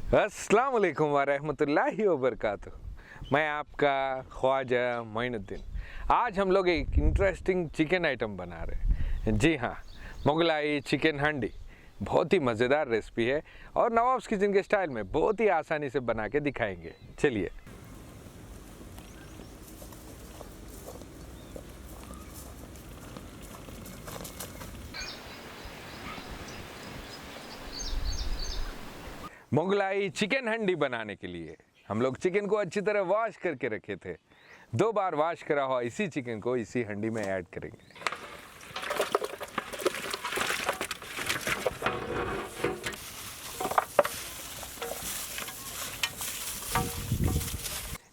अस्सलाम वालेकुम वरहमतुल्लाहि वबरकातुहू। मैं आपका ख्वाजा मोइनुद्दीन। आज हम लोग एक इंटरेस्टिंग चिकन आइटम बना रहे हैं। जी हाँ, मुगलाई चिकन हंडी बहुत ही मज़ेदार रेसिपी है और नवाब्स किचन के स्टाइल में बहुत ही आसानी से बना के दिखाएंगे। चलिए। मुगलाई चिकन हंडी बनाने के लिए हम लोग चिकन को अच्छी तरह वॉश करके रखे थे। 2 बार वॉश करा हुआ इसी चिकन को इसी हंडी में ऐड करेंगे।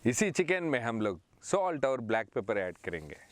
इसी चिकन में हम लोग सॉल्ट और ब्लैक पेपर ऐड करेंगे।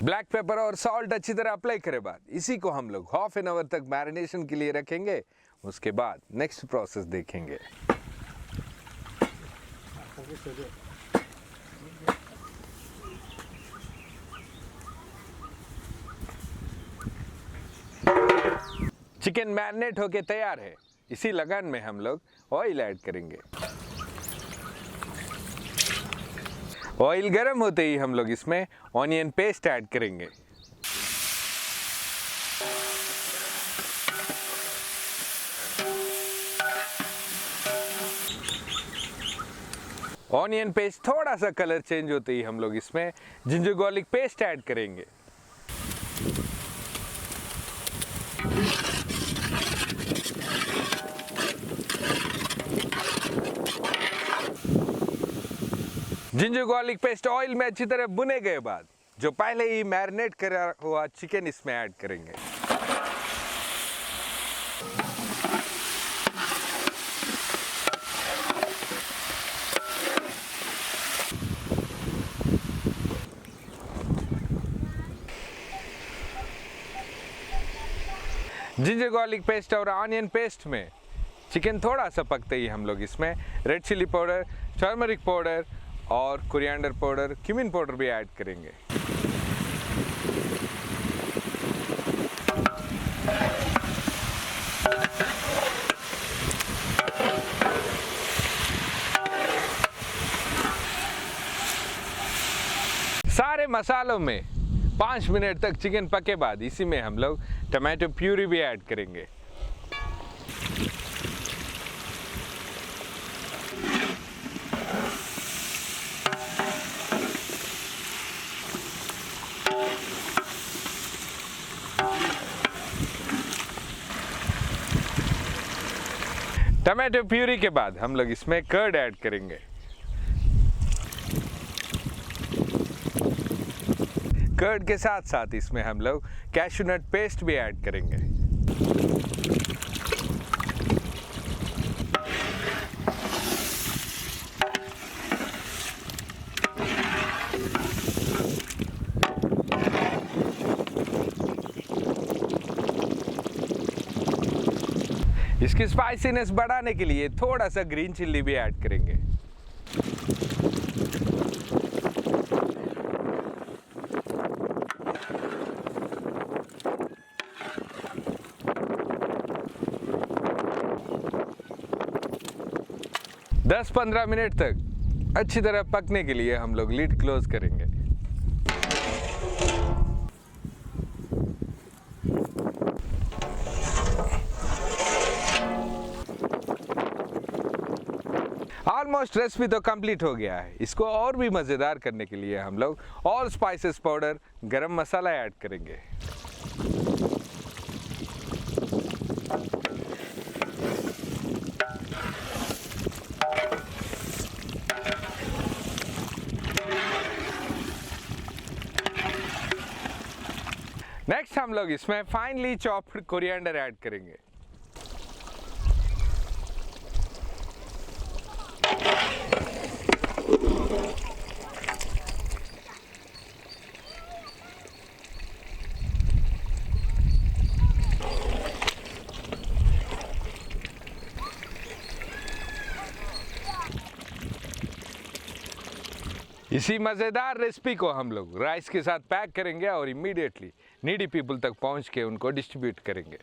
ब्लैक पेपर और सॉल्ट अच्छी तरह अप्लाई करे बाद इसी को हम लोग हाफ एन आवर तक मैरिनेशन के लिए रखेंगे। उसके बाद नेक्स्ट प्रोसेस देखेंगे। चिकन मैरिनेट होके तैयार है। इसी लगन में हम लोग ऑयल ऐड करेंगे। ऑयल गर्म होते ही हम लोग इसमें ऑनियन पेस्ट ऐड करेंगे। ऑनियन पेस्ट थोड़ा सा कलर चेंज होते ही हम लोग इसमें जिंजर गार्लिक पेस्ट ऐड करेंगे। जिंजर गार्लिक पेस्ट ऑयल में अच्छी तरह भुने गए बाद जो पहले ही मैरिनेट करा हुआ चिकन इसमें ऐड करेंगे। जिंजर गार्लिक पेस्ट और ऑनियन पेस्ट में चिकन थोड़ा सा पकते ही हम लोग इसमें red chilli powder, turmeric powder और कोरिएंडर पाउडर, क्यूमिन पाउडर भी ऐड करेंगे। सारे मसालों में 5 मिनट तक चिकन पके बाद इसी में हम लोग टमाटो प्यूरी भी ऐड करेंगे। टमाटो प्यूरी के बाद हम लोग इसमें कर्ड ऐड करेंगे। कर्ड के साथ साथ इसमें हम लोग कैशू नट पेस्ट भी ऐड करेंगे। इसकी स्पाइसीनेस बढ़ाने के लिए थोड़ा सा ग्रीन चिल्ली भी ऐड करेंगे। दस 15 मिनट तक अच्छी तरह पकने के लिए हम लोग लिड क्लोज करेंगे। ऑलमोस्ट रेसिपी तो कंप्लीट हो गया है। इसको और भी मज़ेदार करने के लिए हम लोग ऑल स्पाइसेस पाउडर, गरम मसाला ऐड करेंगे। नेक्स्ट हम लोग इसमें फाइनली चॉप्ड कोरिएंडर ऐड करेंगे। इसी मज़ेदार रेसिपी को हम लोग राइस के साथ पैक करेंगे और इमीडिएटली नीडी पीपल तक पहुंच के उनको डिस्ट्रीब्यूट करेंगे।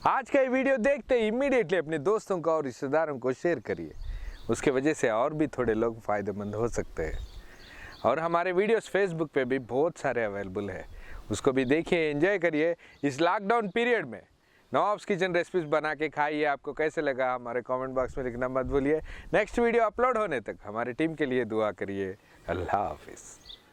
आज का ये वीडियो देखते ही इमीडिएटली अपने दोस्तों को और रिश्तेदारों को शेयर करिए, उसके वजह से और भी थोड़े लोग फ़ायदेमंद हो सकते हैं। और हमारे वीडियोस फेसबुक पे भी बहुत सारे अवेलेबल है, उसको भी देखिए, एंजॉय करिए। इस लॉकडाउन पीरियड में नवाब्स किचन रेसिपीज बना के खाइए। आपको कैसे लगा हमारे कमेंट बॉक्स में लिखना मत भूलिए। नेक्स्ट वीडियो अपलोड होने तक हमारी टीम के लिए दुआ करिए। अल्लाह हाफिज़।